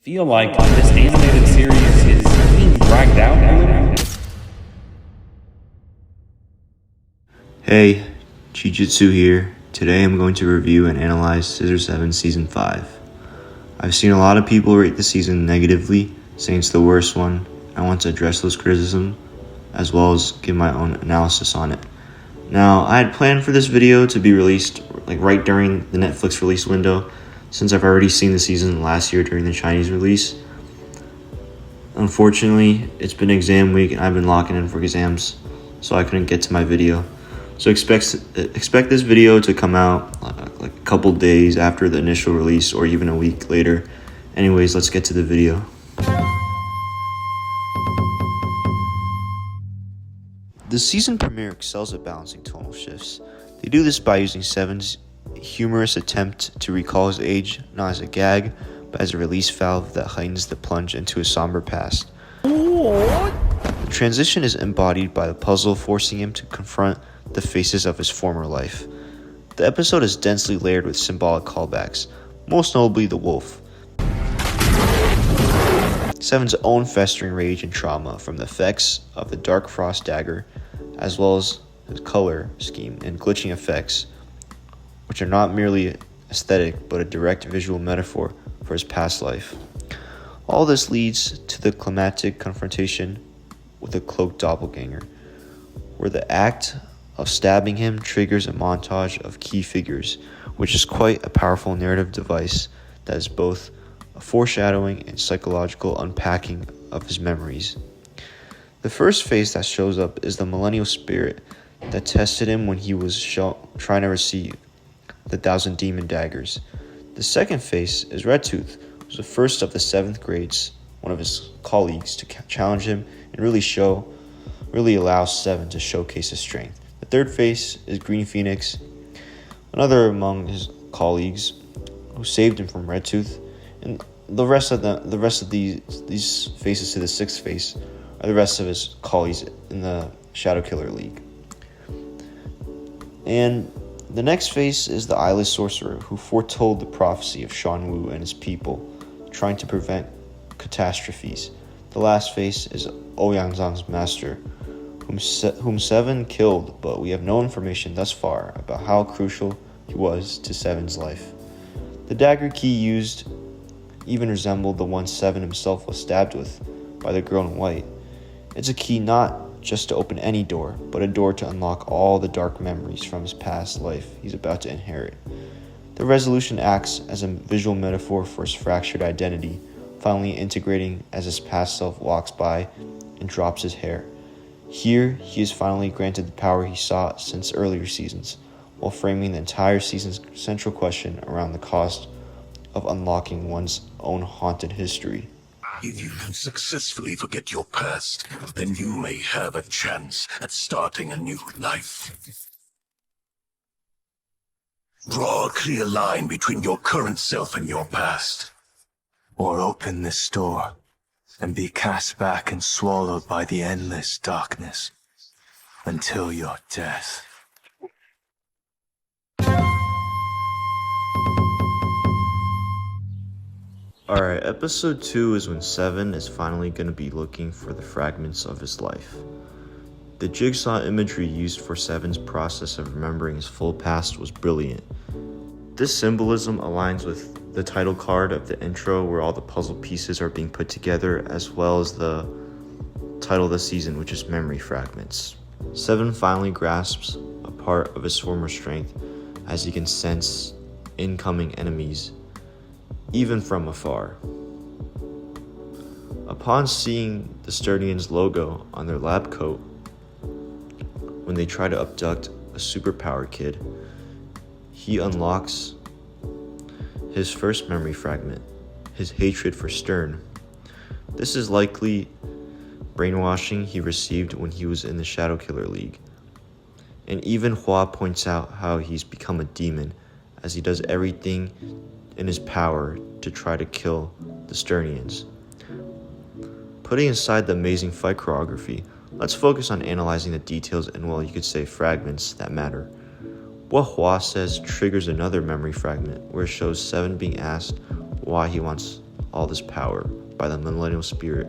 Feel like this animated series is being dragged out a little. Hey, Jujutsu here. Today I'm going to review and analyze Scissor 7 Season 5. I've seen a lot of people rate the season negatively, saying it's the worst one. I want to address those criticisms, as well as give my own analysis on it. Now, I had planned for this video to be released right during the Netflix release window, since I've already seen the season last year during the Chinese release. Unfortunately, it's been exam week and I've been locking in for exams, so I couldn't get to my video. So expect this video to come out like a couple days after the initial release or even a week later. Anyways, let's get to the video. The season premiere excels at balancing tonal shifts. They do this by using Seven's humorous attempt to recall his age, not as a gag, but as a release valve that heightens the plunge into a somber past. The transition is embodied by the puzzle forcing him to confront the faces of his former life. The episode is densely layered with symbolic callbacks, most notably the wolf. Seven's own festering rage and trauma from the effects of the Dark Frost dagger, as well as his color scheme and glitching effects, which are not merely aesthetic but a direct visual metaphor for his past life. All this leads to the climactic confrontation with a cloaked doppelganger, where the act of stabbing him triggers a montage of key figures, which is quite a powerful narrative device that is both a foreshadowing and psychological unpacking of his memories. The first face that shows up is the millennial spirit that tested him when he was trying to receive the 1,000 demon daggers. The second face is Redtooth, who was the first of the 7th grades, one of his colleagues, to challenge him and really allow Seven to showcase his strength. The third face is Green Phoenix, another among his colleagues who saved him from Redtooth, and the rest of these faces to the 6th face are the rest of his colleagues in the Shadow Killer League. And the next face is the Eyeless Sorcerer, who foretold the prophecy of Xuanwu and his people, trying to prevent catastrophes. The last face is Ouyangzang's master, whom Seven killed, but we have no information thus far about how crucial he was to Seven's life. The dagger key used even resembled the one Seven himself was stabbed with by the girl in white. It's a key not just to open any door, but a door to unlock all the dark memories from his past life he's about to inherit. The resolution acts as a visual metaphor for his fractured identity, finally integrating as his past self walks by and drops his hair. Here, he is finally granted the power he sought since earlier seasons, while framing the entire season's central question around the cost of unlocking one's own haunted history. If you can successfully forget your past, then you may have a chance at starting a new life. Draw a clear line between your current self and your past. Or open this door and be cast back and swallowed by the endless darkness until your death. Alright, episode 2 is when Seven is finally going to be looking for the fragments of his life. The jigsaw imagery used for Seven's process of remembering his full past was brilliant. This symbolism aligns with the title card of the intro, where all the puzzle pieces are being put together, as well as the title of the season, which is Memory Fragments. Seven finally grasps a part of his former strength as he can sense incoming enemies, even from afar. Upon seeing the Sturdians' logo on their lab coat, when they try to abduct a superpowered kid, he unlocks his first memory fragment, his hatred for Stern. This is likely brainwashing he received when he was in the Shadow Killer League. And even Hua points out how he's become a demon, as he does everything in his power to try to kill the Sturnians. Putting aside the amazing fight choreography, let's focus on analyzing the details and, well, you could say fragments that matter. What Hua says triggers another memory fragment, where it shows Seven being asked why he wants all this power by the millennial spirit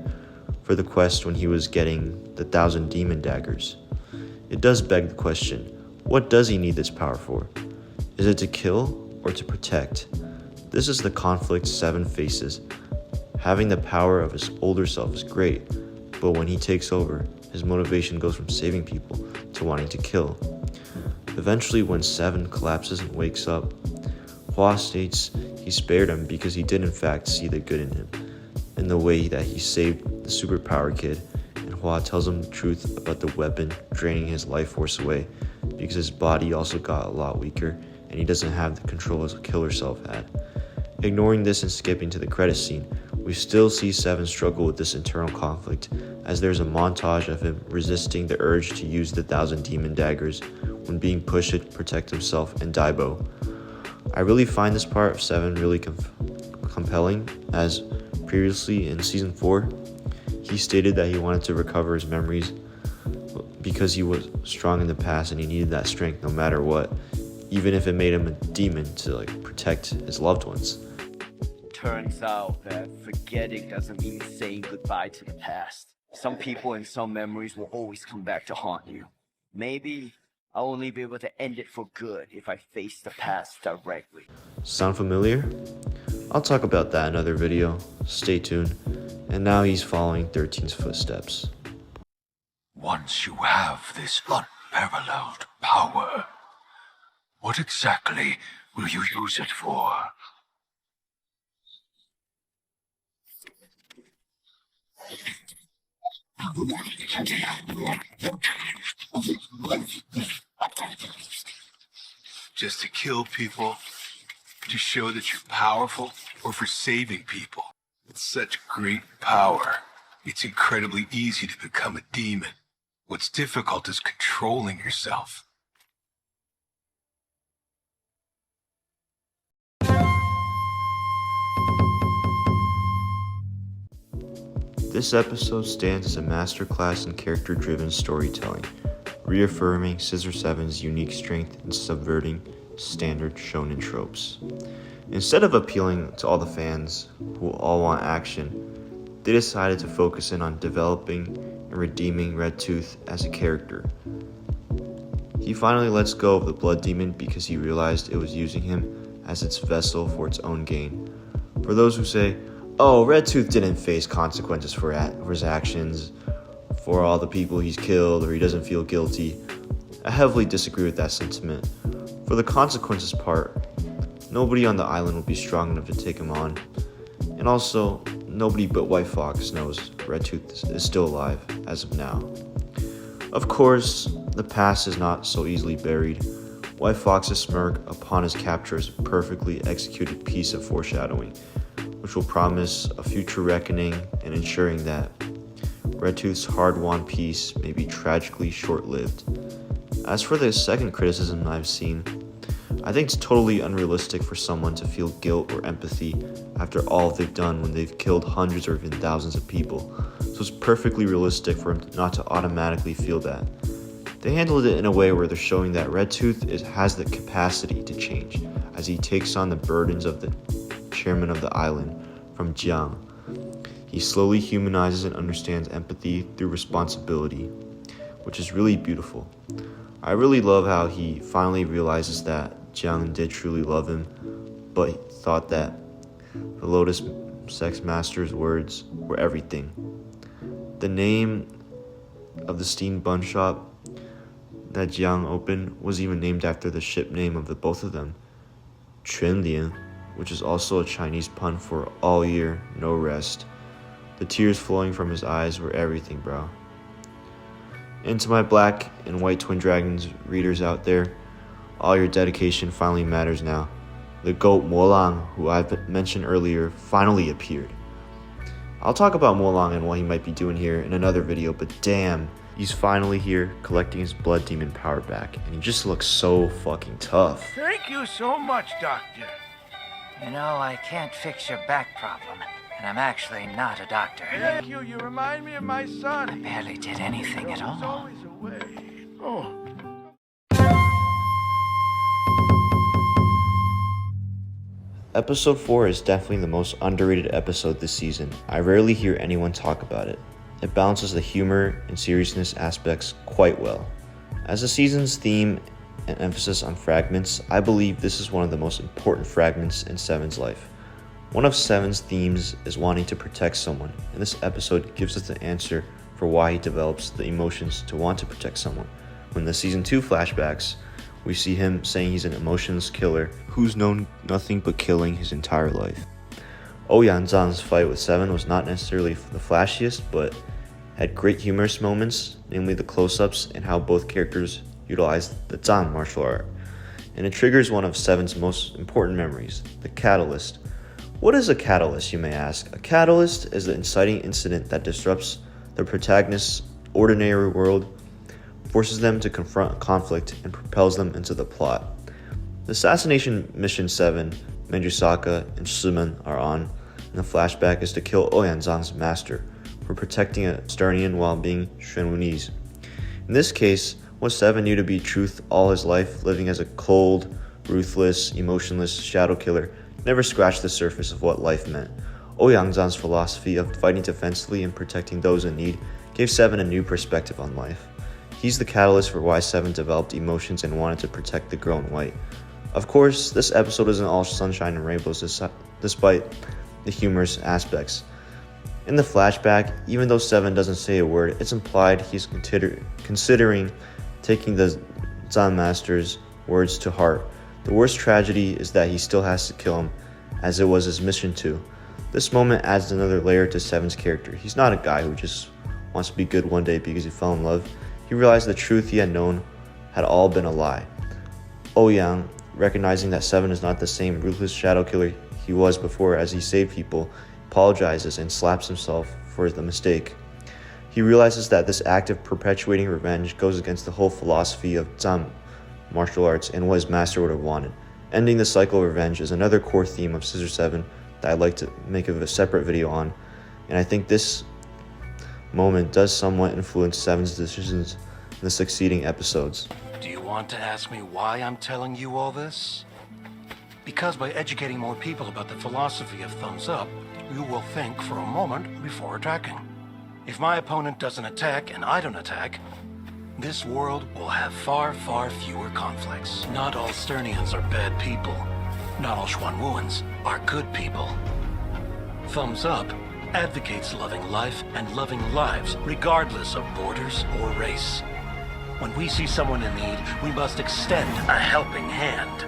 for the quest when he was getting the 1,000 demon daggers. It does beg the question, what does he need this power for? Is it to kill or to protect? This is the conflict Seven faces. Having the power of his older self is great, but when he takes over, his motivation goes from saving people to wanting to kill. Eventually, when Seven collapses and wakes up, Hua states he spared him because he did in fact see the good in him, in the way that he saved the superpower kid, and Hua tells him the truth about the weapon draining his life force away because his body also got a lot weaker and he doesn't have the control his killer self had. Ignoring this and skipping to the credit scene, we still see Seven struggle with this internal conflict as there's a montage of him resisting the urge to use the 1,000 demon daggers when being pushed to protect himself and Daibo. I really find this part of Seven really compelling, as previously in Season 4, he stated that he wanted to recover his memories because he was strong in the past and he needed that strength no matter what, even if it made him a demon to protect his loved ones. Turns out that forgetting doesn't mean saying goodbye to the past. Some people and some memories will always come back to haunt you. Maybe I'll only be able to end it for good if I face the past directly. Sound familiar? I'll talk about that in another video. Stay tuned. And now he's following 13's footsteps. Once you have this unparalleled power, what exactly will you use it for? Just to kill people, to show that you're powerful, or for saving people? With such great power, it's incredibly easy to become a demon. What's difficult is controlling yourself. This episode stands as a masterclass in character-driven storytelling, reaffirming Scissor 7's unique strength in subverting standard shonen tropes. Instead of appealing to all the fans who all want action, they decided to focus in on developing and redeeming Redtooth as a character. He finally lets go of the blood demon because he realized it was using him as its vessel for its own gain. For those who say, oh, Redtooth didn't face consequences for his actions, for all the people he's killed, or he doesn't feel guilty, I heavily disagree with that sentiment. For the consequences part, nobody on the island will be strong enough to take him on, and also, nobody but White Fox knows Redtooth is still alive as of now. Of course, the past is not so easily buried. White Fox's smirk upon his capture is a perfectly executed piece of foreshadowing, which will promise a future reckoning and ensuring that Redtooth's hard-won peace may be tragically short-lived. As for the second criticism I've seen, I think it's totally unrealistic for someone to feel guilt or empathy after all they've done when they've killed hundreds or even thousands of people, so it's perfectly realistic for him not to automatically feel that. They handled it in a way where they're showing that Redtooth has the capacity to change as he takes on the burdens of the chairman of the island from Jiang. He slowly humanizes and understands empathy through responsibility, which is really beautiful. I really love how he finally realizes that Jiang did truly love him, but he thought that the Lotus Sex Master's words were everything. The name of the steamed bun shop that Jiang opened was even named after the ship name of the both of them, Quanlian, which is also a Chinese pun for all year, no rest. The tears flowing from his eyes were everything, bro. And to my black and white Twin Dragons readers out there, all your dedication finally matters now. The goat Mo Lang, who I've mentioned earlier, finally appeared. I'll talk about Mo Lang and what he might be doing here in another video, but damn, he's finally here collecting his blood demon power back, and he just looks so fucking tough. Thank you so much, Doctor. You know, I can't fix your back problem, and I'm actually not a doctor. Thank you. You remind me of my son. I barely did anything at all. He's always away. Oh. Episode 4 is definitely the most underrated episode this season. I rarely hear anyone talk about it. It balances the humor and seriousness aspects quite well. As the season's theme and emphasis on fragments, I believe this is one of the most important fragments in Seven's life. One of Seven's themes is wanting to protect someone, and this episode gives us the answer for why he develops the emotions to want to protect someone. When the season 2 flashbacks, we see him saying he's an emotionless killer who's known nothing but killing his entire life. Ouyang Zhang's fight with Seven was not necessarily the flashiest, but had great humorous moments, namely the close-ups and how both characters utilized the Zhan martial art. And it triggers one of Seven's most important memories, the catalyst. What is a catalyst, you may ask? A catalyst is the inciting incident that disrupts the protagonist's ordinary world, forces them to confront conflict, and propels them into the plot. The assassination mission 7, Menjusaka and Shimen are on, and the flashback is to kill Ouyang Zhang's master for protecting a Starnian while being Xuanwu. In this case, what Seven knew to be truth all his life, living as a cold, ruthless, emotionless shadow killer, never scratched the surface of what life meant. Ouyang Zhang's philosophy of fighting defensively and protecting those in need gave Seven a new perspective on life. He's the catalyst for why Seven developed emotions and wanted to protect the girl in white. Of course, this episode isn't all sunshine and rainbows despite the humorous aspects. In the flashback, even though Seven doesn't say a word, it's implied he's considering taking the Zhan Master's words to heart. The worst tragedy is that he still has to kill him, as it was his mission to. This moment adds another layer to Seven's character. He's not a guy who just wants to be good one day because he fell in love. He realized the truth he had known had all been a lie. Ouyang, recognizing that Seven is not the same ruthless shadow killer he was before as he saved people, apologizes and slaps himself for the mistake. He realizes that this act of perpetuating revenge goes against the whole philosophy of Zhan martial arts and what his master would have wanted. Ending the cycle of revenge is another core theme of Scissor 7 that I'd like to make a separate video on, and I think this moment does somewhat influence Seven's decisions in the succeeding episodes. Do you want to ask me why I'm telling you all this? Because by educating more people about the philosophy of thumbs up, you will think for a moment before attacking. If my opponent doesn't attack and I don't attack, this world will have far, far fewer conflicts. Not all Sternians are bad people. Not all Xuanwuans are good people. Thumbs up advocates loving life and loving lives regardless of borders or race. When we see someone in need, we must extend a helping hand.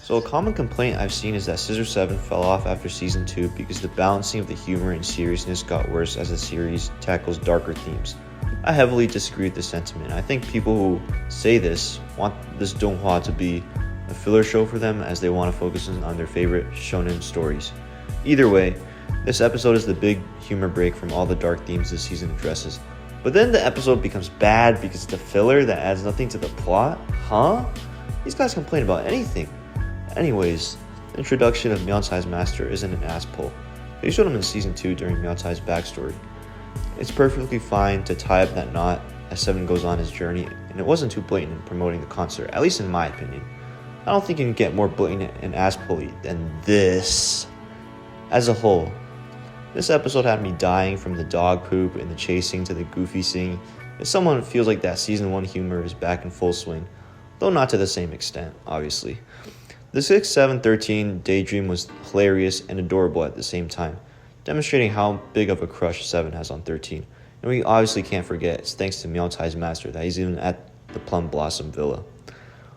So a common complaint I've seen is that Scissor 7 fell off after Season 2 because the balancing of the humor and seriousness got worse as the series tackles darker themes. I heavily disagree with this sentiment. I think people who say this want this donghua to be a filler show for them as they want to focus on their favorite shonen stories. Either way, this episode is the big humor break from all the dark themes this season addresses. But then the episode becomes bad because it's a filler that adds nothing to the plot? Huh? These guys complain about anything. Anyways, the introduction of Miao Cai's master isn't an ass pull. They showed him in Season 2 during Miao Cai's backstory. It's perfectly fine to tie up that knot as Seven goes on his journey, and it wasn't too blatant in promoting the concert, at least in my opinion. I don't think you can get more blatant and ass-pully than this. As a whole, this episode had me dying from the dog poop and the chasing to the goofy singing. If someone feels like that Season 1 humor is back in full swing, though not to the same extent, obviously. The 6, 7, 13 daydream was hilarious and adorable at the same time, demonstrating how big of a crush 7 has on 13. And we obviously can't forget it's thanks to Miao Cai's master that he's even at the Plum Blossom Villa.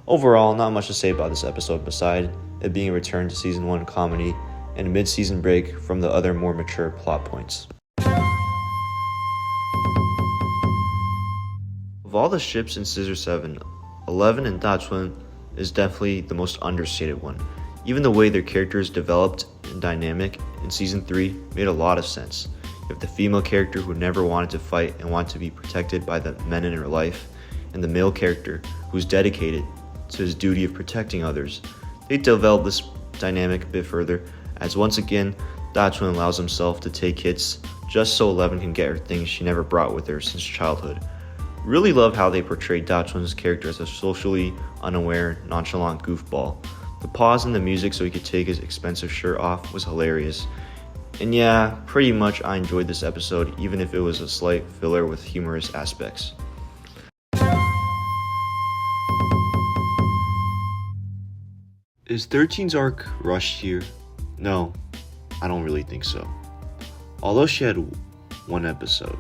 Overall, not much to say about this episode beside it being a return to Season 1 comedy and a mid-season break from the other more mature plot points. Of all the ships in Scissor 7, 11 and Dachun is definitely the most understated one. Even the way their characters developed and dynamic in Season 3 made a lot of sense. You have the female character who never wanted to fight and wanted to be protected by the men in her life, and the male character who's dedicated to his duty of protecting others. They developed this dynamic a bit further, as once again, Dachun allows himself to take hits just so Eleven can get her things she never brought with her since childhood. Really love how they portrayed Dachun's character as a socially unaware, nonchalant goofball. The pause in the music so he could take his expensive shirt off was hilarious. And yeah, pretty much I enjoyed this episode, even if it was a slight filler with humorous aspects. Is 13's arc rushed here? No, I don't really think so. Although she had one episode,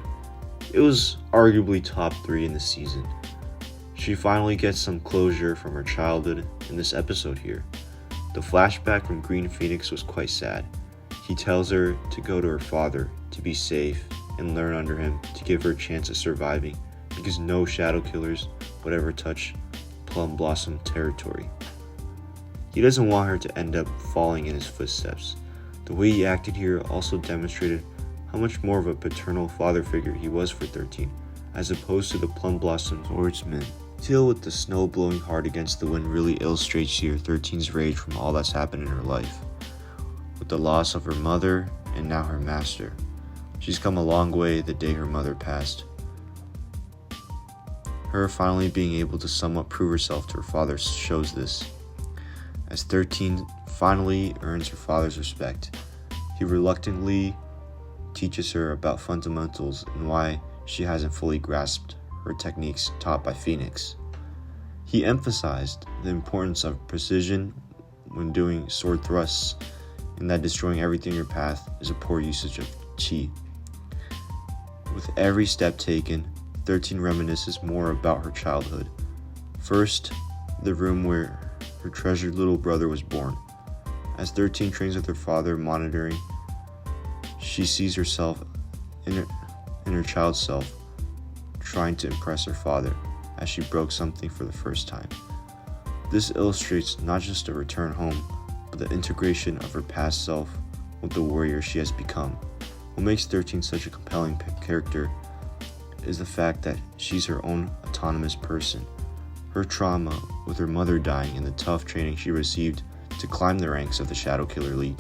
it was arguably top 3 in the season. She finally gets some closure from her childhood in this episode here. The flashback from Green Phoenix was quite sad. He tells her to go to her father to be safe and learn under him to give her a chance at surviving because no shadow killers would ever touch Plum Blossom territory. He doesn't want her to end up falling in his footsteps. The way he acted here also demonstrated how much more of a paternal father figure he was for 13, as opposed to the Plum Blossom swordsman. Till with the snow blowing hard against the wind really illustrates here 13's rage from all that's happened in her life. With the loss of her mother and now her master. She's come a long way the day her mother passed. Her finally being able to somewhat prove herself to her father shows this. As 13 finally earns her father's respect, he reluctantly teaches her about fundamentals and why she hasn't fully grasped her techniques taught by Phoenix. He emphasized the importance of precision when doing sword thrusts, and that destroying everything in your path is a poor usage of Qi. With every step taken, 13 reminisces more about her childhood. First, the room where her treasured little brother was born. As 13 trains with her father monitoring, she sees herself in her child self trying to impress her father as she broke something for the first time. This illustrates not just a return home, but the integration of her past self with the warrior she has become. What makes 13 such a compelling character is the fact that she's her own autonomous person. Her trauma with her mother dying and the tough training she received to climb the ranks of the Shadow Killer League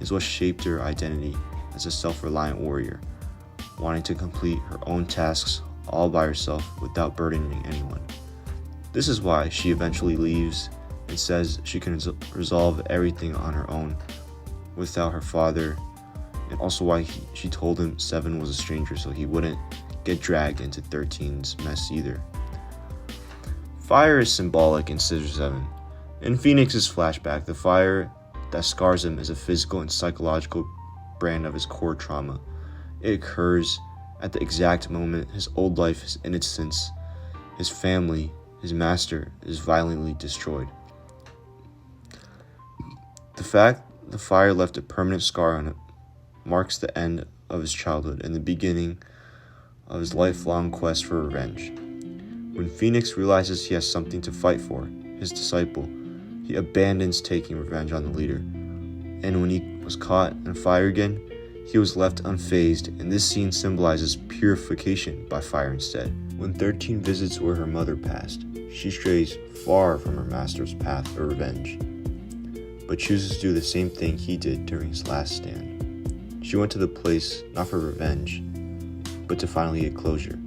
is what shaped her identity as a self-reliant warrior, wanting to complete her own tasks all by herself without burdening anyone. This is why she eventually leaves and says she can resolve everything on her own without her father, and also why she told him 7 was a stranger so he wouldn't get dragged into 13's mess either. Fire is symbolic in Scissor 7. In Phoenix's flashback, the fire that scars him is a physical and psychological brand of his core trauma. It occurs at the exact moment his old life, his innocence, his family, his master is violently destroyed. The fact the fire left a permanent scar on him marks the end of his childhood and the beginning of his lifelong quest for revenge. When Phoenix realizes he has something to fight for, his disciple, he abandons taking revenge on the leader. And when he was caught in fire again, he was left unfazed, and this scene symbolizes purification by fire instead. When 13 visits where her mother passed, she strays far from her master's path of revenge, but chooses to do the same thing he did during his last stand. She went to the place not for revenge, but to finally get closure.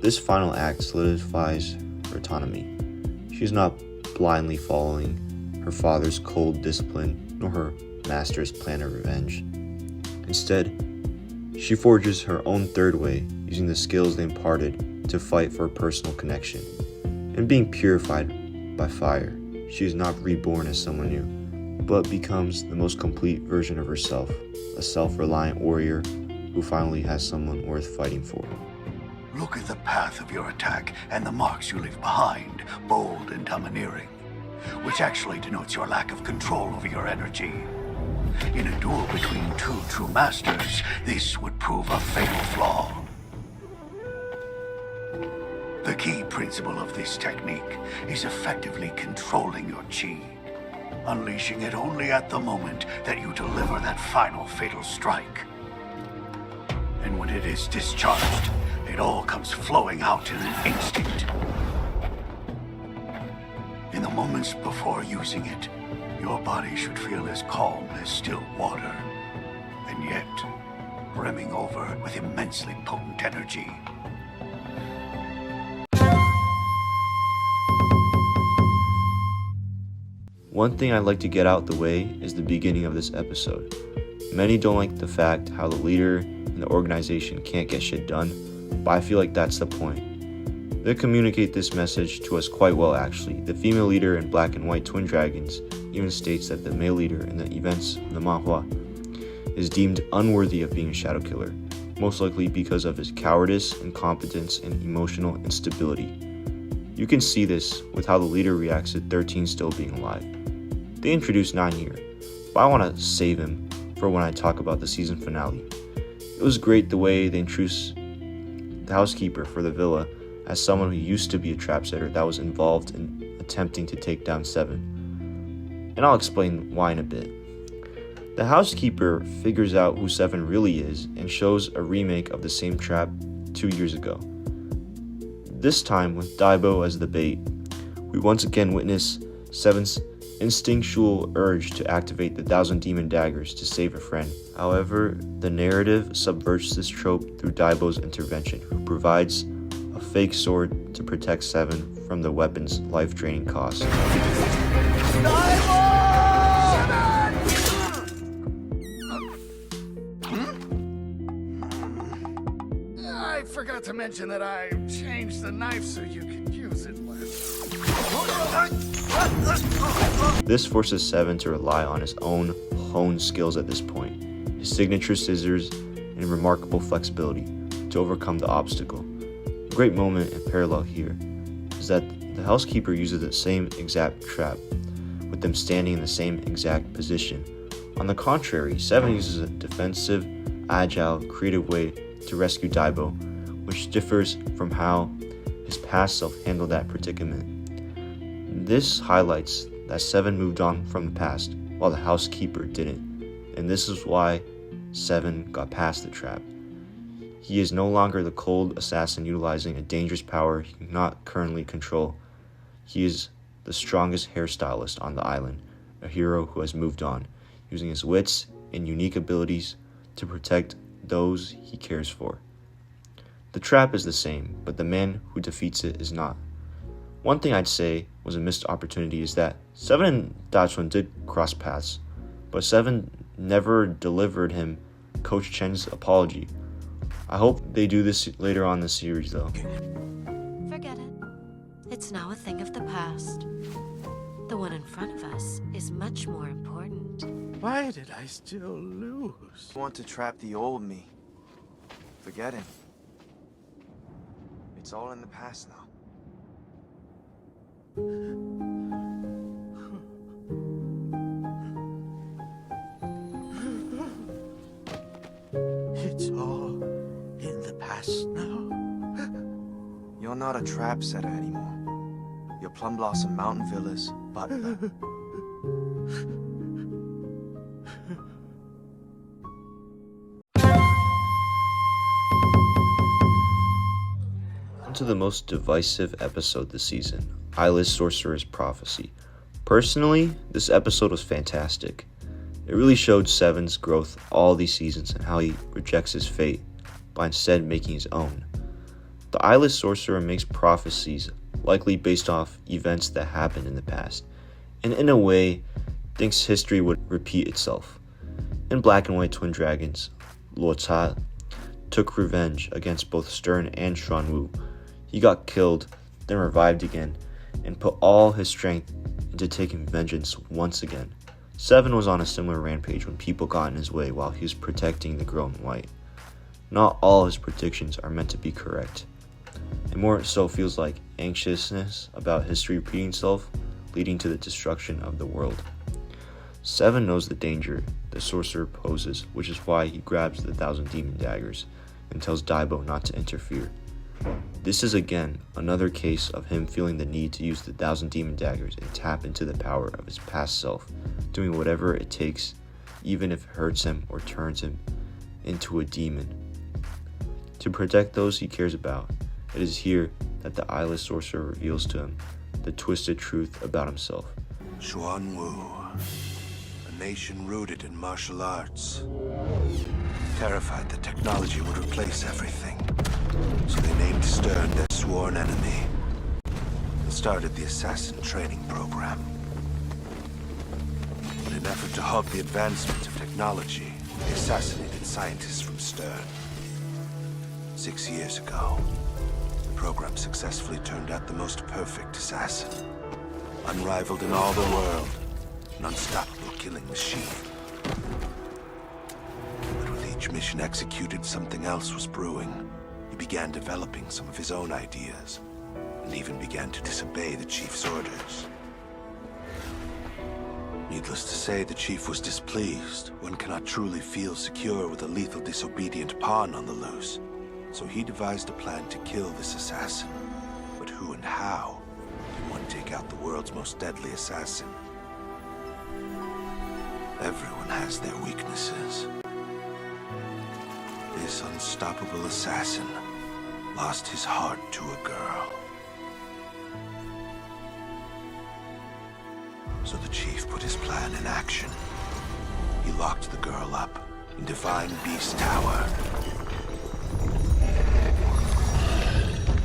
This final act solidifies her autonomy. She is not blindly following her father's cold discipline nor her master's plan of revenge. Instead, she forges her own third way, using the skills they imparted to fight for a personal connection. And being purified by fire, she is not reborn as someone new, but becomes the most complete version of herself, a self-reliant warrior who finally has someone worth fighting for. Look at the path of your attack and the marks you leave behind, bold and domineering, which actually denotes your lack of control over your energy. In a duel between 2 true masters, this would prove a fatal flaw. The key principle of this technique is effectively controlling your Qi, unleashing it only at the moment that you deliver that final fatal strike. And when it is discharged, it all comes flowing out in an instant. In the moments before using it, your body should feel as calm as still water. and yet brimming over with immensely potent energy. One thing I'd like to get out the way is the beginning of this episode. Many don't like the fact how the leader and the organization can't get shit done, but I feel like that's the point. They communicate this message to us quite well actually. The female leader in Black and White Twin Dragons even states that the male leader in the events of the manhwa is deemed unworthy of being a shadow killer, most likely because of his cowardice, incompetence, and emotional instability. You can see this with how the leader reacts to 13 still being alive. They introduced 9 here, but I want to save him for when I talk about the season finale. It was great the way they introduced the housekeeper for the villa as someone who used to be a trap setter that was involved in attempting to take down Seven. And I'll explain why in a bit. The housekeeper figures out who Seven really is and shows a remake of the same trap 2 years ago. This time with Daibo as the bait, we once again witness Seven's instinctual urge to activate the 1,000 demon daggers to save a friend. However, the narrative subverts this trope through Daibo's intervention, who provides a fake sword to protect Seven from the weapon's life-draining cost. I forgot to mention that I changed the knife so you can use it less. This forces Seven to rely on his own honed skills at this point, his signature scissors and remarkable flexibility to overcome the obstacle. A great moment and parallel here is that the housekeeper uses the same exact trap, with them standing in the same exact position. On the contrary, Seven uses a defensive, agile, creative way to rescue Daibo, which differs from how his past self handled that predicament. This highlights that Seven moved on from the past, while the housekeeper didn't, and this is why Seven got past the trap. He is no longer the cold assassin utilizing a dangerous power he cannot currently control. He is the strongest hairstylist on the island, a hero who has moved on, using his wits and unique abilities to protect those he cares for. The trap is the same, but the man who defeats it is not. One thing I'd say was a missed opportunity is that Seven and Dachun did cross paths, but Seven never delivered him Coach Chen's apology. I hope they do this later on in the series though. Forget it. It's now a thing of the past. The one in front of us is much more important. Why did I still lose? I want to trap the old me. Forget him. It's all in the past now. It's all in the past now. You're not a trap setter anymore. You're Plum Blossom Mountain Villa's butler. On to the most divisive episode this season, Eyeless Sorcerer's Prophecy. Personally, this episode was fantastic. It really showed Seven's growth all these seasons and how he rejects his fate by instead making his own. The Eyeless Sorcerer makes prophecies likely based off events that happened in the past, and in a way, thinks history would repeat itself. In Black and White Twin Dragons, Luo Cha took revenge against both Stern and Xuanwu. He got killed, then revived again, and put all his strength into taking vengeance once again. Seven was on a similar rampage when people got in his way while he was protecting the girl in white. Not all his predictions are meant to be correct. It more so feels like anxiousness about history repeating itself, leading to the destruction of the world. Seven knows the danger the sorcerer poses, which is why he grabs the 1,000 demon daggers and tells Daibo not to interfere. This is again another case of him feeling the need to use the 1,000 demon daggers and tap into the power of his past self, doing whatever it takes, even if it hurts him or turns him into a demon. To protect those he cares about, it is here that the Eyeless Sorcerer reveals to him the twisted truth about himself. Xuanwu, a nation rooted in martial arts. Terrified that technology would replace everything, so they named Stern their sworn enemy and started the assassin training program. In an effort to halt the advancement of technology, they assassinated scientists from Stern. 6 years ago, the program successfully turned out the most perfect assassin. Unrivaled in all the world, an unstoppable killing machine. But with each mission executed, something else was brewing. He began developing some of his own ideas, and even began to disobey the Chief's orders. Needless to say, the Chief was displeased. One cannot truly feel secure with a lethal disobedient pawn on the loose. So he devised a plan to kill this assassin. But who and how can one take out the world's most deadly assassin? Everyone has their weaknesses. This unstoppable assassin lost his heart to a girl. So the Chief put his plan in action. He locked the girl up in Divine Beast Tower.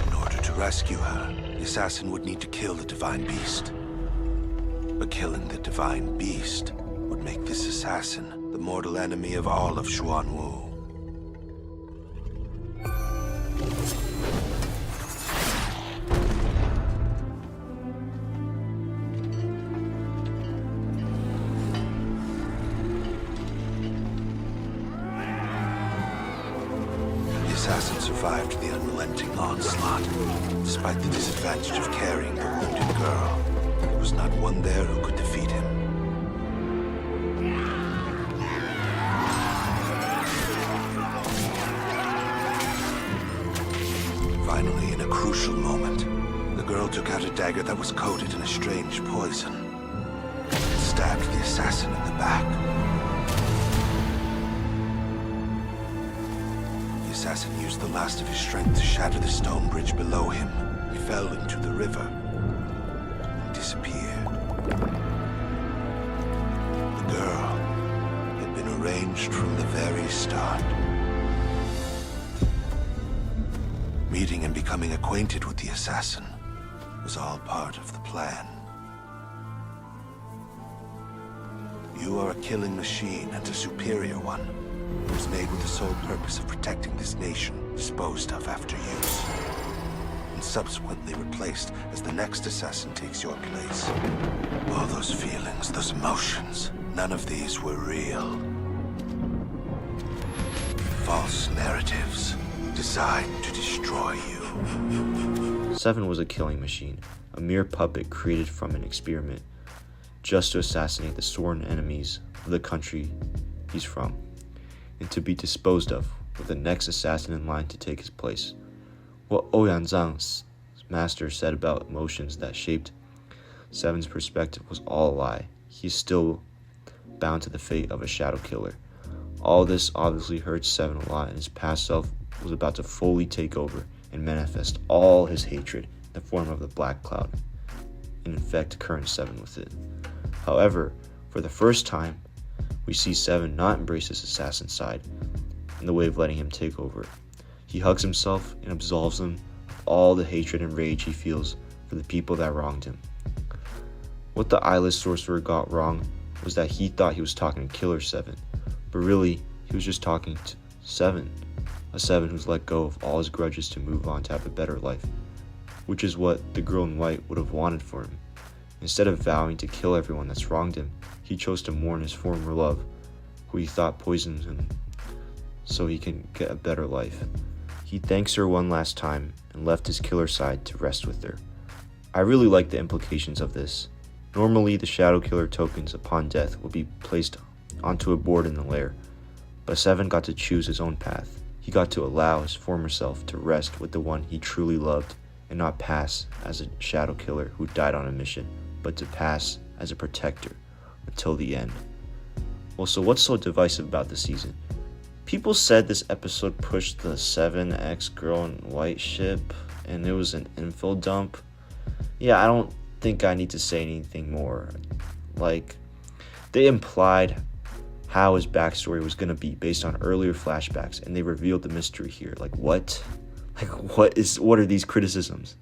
In order to rescue her, the assassin would need to kill the Divine Beast. But killing the Divine Beast would make this assassin the mortal enemy of all of Xuanwu. The assassin survived the unrelenting onslaught. Despite the disadvantage of carrying the wounded girl, there was not one there who could defeat him. Finally, in a crucial moment, the girl took out a dagger that was coated in a strange poison and stabbed the assassin in the back. The assassin used the last of his strength to shatter the stone bridge below him. He fell into the river and disappeared. The girl had been arranged from the very start. Meeting and becoming acquainted with the assassin was all part of the plan. You are a killing machine and a superior one. It was made with the sole purpose of protecting this nation, disposed of after use, and subsequently replaced as the next assassin takes your place. All those feelings, those emotions, none of these were real. False narratives designed to destroy you. Seven was a killing machine, a mere puppet created from an experiment, just to assassinate the sworn enemies of the country he's from, and to be disposed of with the next assassin in line to take his place. What Ouyang master said about emotions that shaped Seven's perspective was all a lie. He's still bound to the fate of a shadow killer. All this obviously hurt Seven a lot, and his past self was about to fully take over and manifest all his hatred in the form of the Black Cloud and infect current Seven with it. However, for the first time, we see Seven not embrace his assassin side in the way of letting him take over. He hugs himself and absolves him of all the hatred and rage he feels for the people that wronged him. What the Eyeless Sorcerer got wrong was that he thought he was talking to Killer Seven, but really, he was just talking to Seven, a Seven who's let go of all his grudges to move on to have a better life, which is what the girl in white would have wanted for him. Instead of vowing to kill everyone that's wronged him, he chose to mourn his former love, who he thought poisoned him, so he can get a better life. He thanks her one last time and left his killer side to rest with her. I really like the implications of this. Normally, the Shadow Killer tokens upon death would be placed onto a board in the lair, but Seven got to choose his own path. He got to allow his former self to rest with the one he truly loved and not pass as a Shadow Killer who died on a mission, but to pass as a protector until the end. Well, so what's so divisive about the season? People said this episode pushed the 7X girl in white ship and it was an info dump. Yeah, I don't think I need to say anything more. Like, They implied how his backstory was going to be based on earlier flashbacks, and they revealed the mystery here. Like, what? Like, what are these criticisms?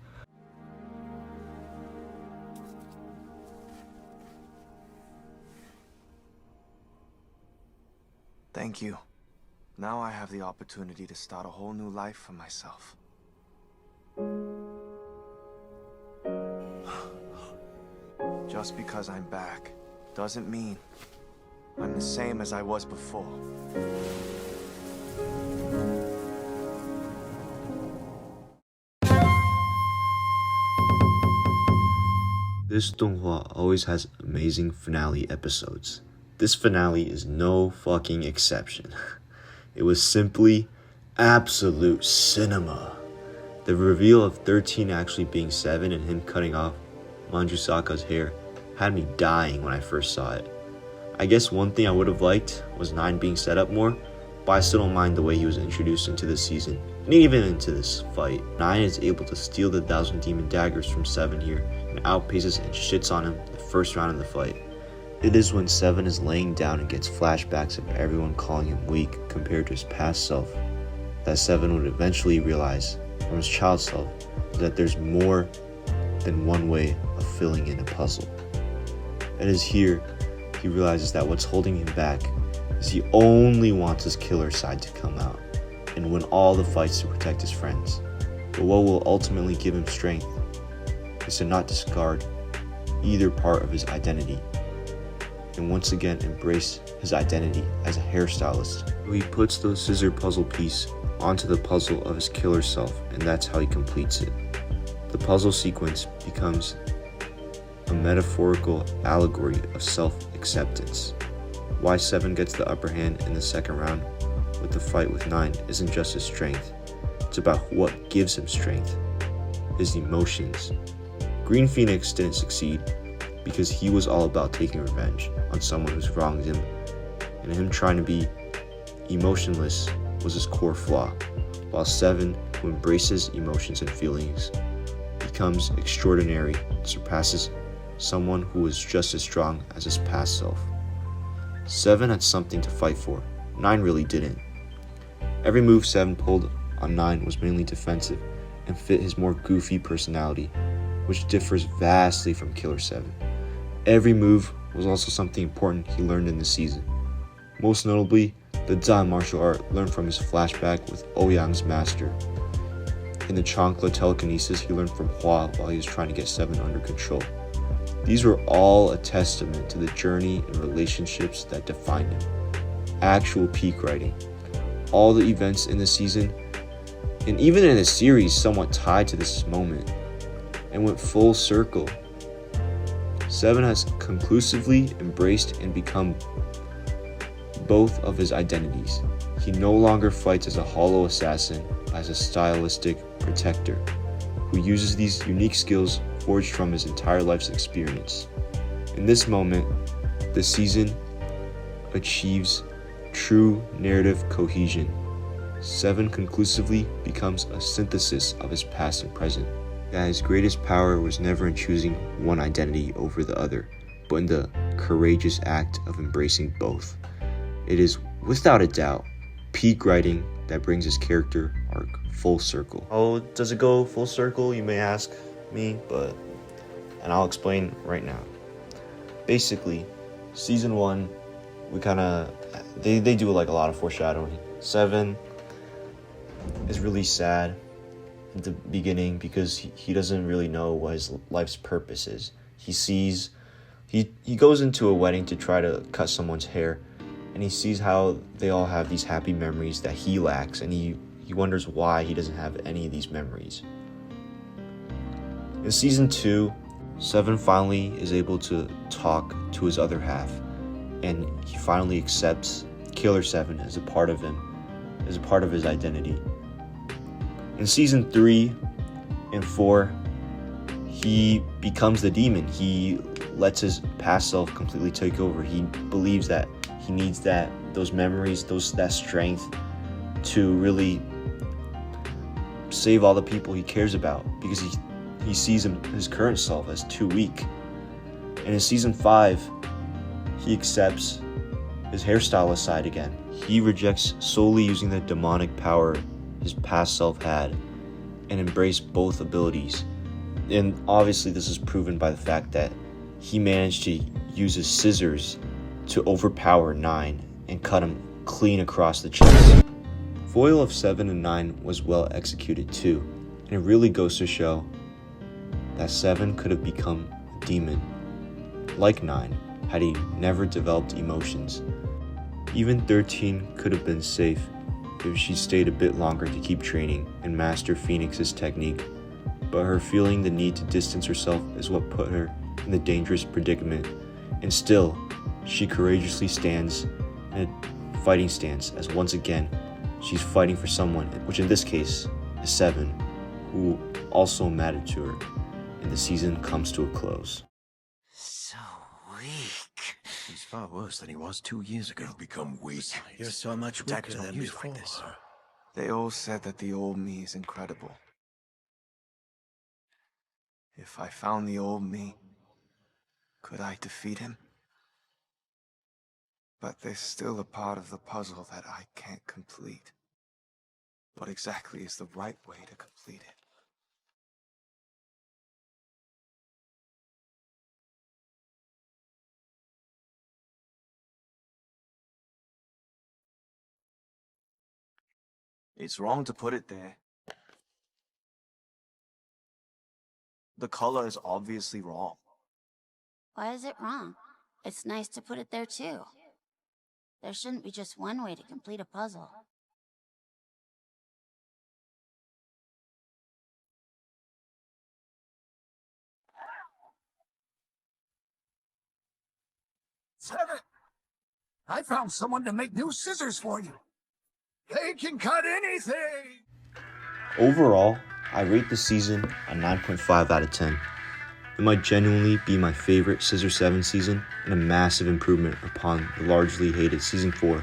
Thank you. Now I have the opportunity to start a whole new life for myself. Just because I'm back doesn't mean I'm the same as I was before. This donghua always has amazing finale episodes. This finale is no fucking exception. It was simply absolute cinema. The reveal of 13 actually being 7 and him cutting off Manjusaka's hair had me dying when I first saw it. I guess one thing I would have liked was 9 being set up more, but I still don't mind the way he was introduced into this season, and even into this fight. 9 is able to steal the 1,000 demon daggers from 7 here, and outpaces and shits on him the first round of the fight. It is when 7 is laying down and gets flashbacks of everyone calling him weak compared to his past self that 7 would eventually realize from his child self that there's more than one way of filling in a puzzle. It is here he realizes that what's holding him back is he only wants his killer side to come out and win all the fights to protect his friends. But what will ultimately give him strength is to not discard either part of his identity and once again embrace his identity as a hairstylist. So he puts the scissor puzzle piece onto the puzzle of his killer self, and that's how he completes it. The puzzle sequence becomes a metaphorical allegory of self-acceptance. Why 7 gets the upper hand in the second round with the fight with 9 isn't just his strength, it's about what gives him strength, his emotions. Green Phoenix didn't succeed because he was all about taking revenge on someone who's wronged him, and him trying to be emotionless was his core flaw, while 7, who embraces emotions and feelings, becomes extraordinary and surpasses someone who was just as strong as his past self. 7 had something to fight for, 9 really didn't. Every move 7 pulled on 9 was mainly defensive and fit his more goofy personality, which differs vastly from Killer 7. Every move was also something important he learned in the season. Most notably, the Zan martial art learned from his flashback with Ouyang's master. In the Chancla telekinesis he learned from Hua while he was trying to get 7 under control. These were all a testament to the journey and relationships that defined him. Actual peak writing. All the events in the season, and even in the series, somewhat tied to this moment, and went full circle. 7 has conclusively embraced and become both of his identities. He no longer fights as a hollow assassin, but as a stylistic protector, who uses these unique skills forged from his entire life's experience. In this moment, the season achieves true narrative cohesion. 7 conclusively becomes a synthesis of his past and present. That his greatest power was never in choosing one identity over the other, but in the courageous act of embracing both. It is, without a doubt, peak writing that brings his character arc full circle. Oh, does it go full circle, you may ask me, and I'll explain right now. Basically, season 1, we they do like a lot of foreshadowing. 7 is really sad at the beginning because he doesn't really know what his life's purpose is. He goes into a wedding to try to cut someone's hair, and he sees how they all have these happy memories that he lacks, and he wonders why he doesn't have any of these memories. In season 2, 7 finally is able to talk to his other half, and he finally accepts Killer 7 as a part of him, as a part of his identity. In season 3 and 4, he becomes the demon. He lets his past self completely take over. He believes that he needs those memories, that strength to really save all the people he cares about, because he sees his current self as too weak. And in season 5, he accepts his hairstyle aside again. He rejects solely using the demonic power his past self had and embraced both abilities. And obviously this is proven by the fact that he managed to use his scissors to overpower 9 and cut him clean across the chest. Foil of 7 and 9 was well executed too, and it really goes to show that 7 could have become a demon, like 9, had he never developed emotions. Even 13 could have been safe if she stayed a bit longer to keep training and master Phoenix's technique, but her feeling the need to distance herself is what put her in the dangerous predicament, and still, she courageously stands in a fighting stance as once again, she's fighting for someone, which in this case is 7, who also mattered to her, and the season comes to a close. So weak. He's far worse than he was 2 years ago. You've become weak. You're so much weaker than before. They all said that the old me is incredible. If I found the old me, could I defeat him? But there's still a part of the puzzle that I can't complete. What exactly is the right way to complete it? It's wrong to put it there. The color is obviously wrong. Why is it wrong? It's nice to put it there too. There shouldn't be just one way to complete a puzzle. Seven! I found someone to make new scissors for you. They can cut anything! Overall, I rate the season a 9.5 out of 10. It might genuinely be my favorite Scissor 7 season and a massive improvement upon the largely hated Season 4.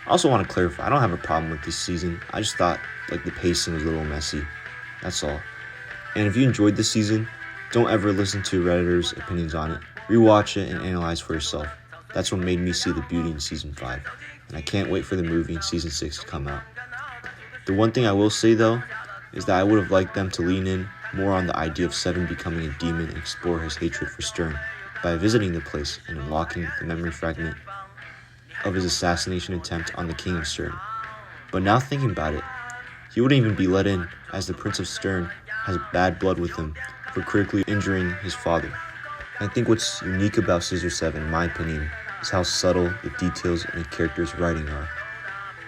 I also want to clarify, I don't have a problem with this season. I just thought the pacing was a little messy. That's all. And if you enjoyed this season, don't ever listen to Redditors' opinions on it. Rewatch it and analyze for yourself. That's what made me see the beauty in Season 5. And I can't wait for the movie in Season 6 to come out. The one thing I will say though, is that I would have liked them to lean in more on the idea of 7 becoming a demon and explore his hatred for Stern by visiting the place and unlocking the memory fragment of his assassination attempt on the King of Stern. But now thinking about it, he wouldn't even be let in as the Prince of Stern has bad blood with him for critically injuring his father. I think what's unique about Scissor 7, in my opinion, is how subtle the details in the character's writing are.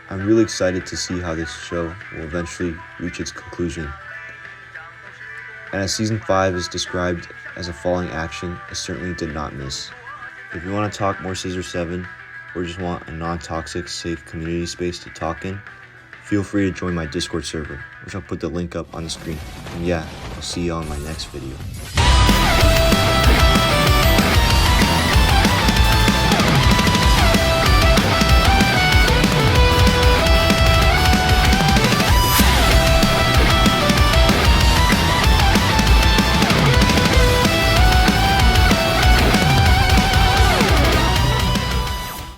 I'm really excited to see how this show will eventually reach its conclusion. And as Season 5 is described as a falling action, it certainly did not miss. If you want to talk more Scissor 7, or just want a non-toxic, safe community space to talk in, feel free to join my Discord server, which I'll put the link up on the screen. And yeah, I'll see you on my next video.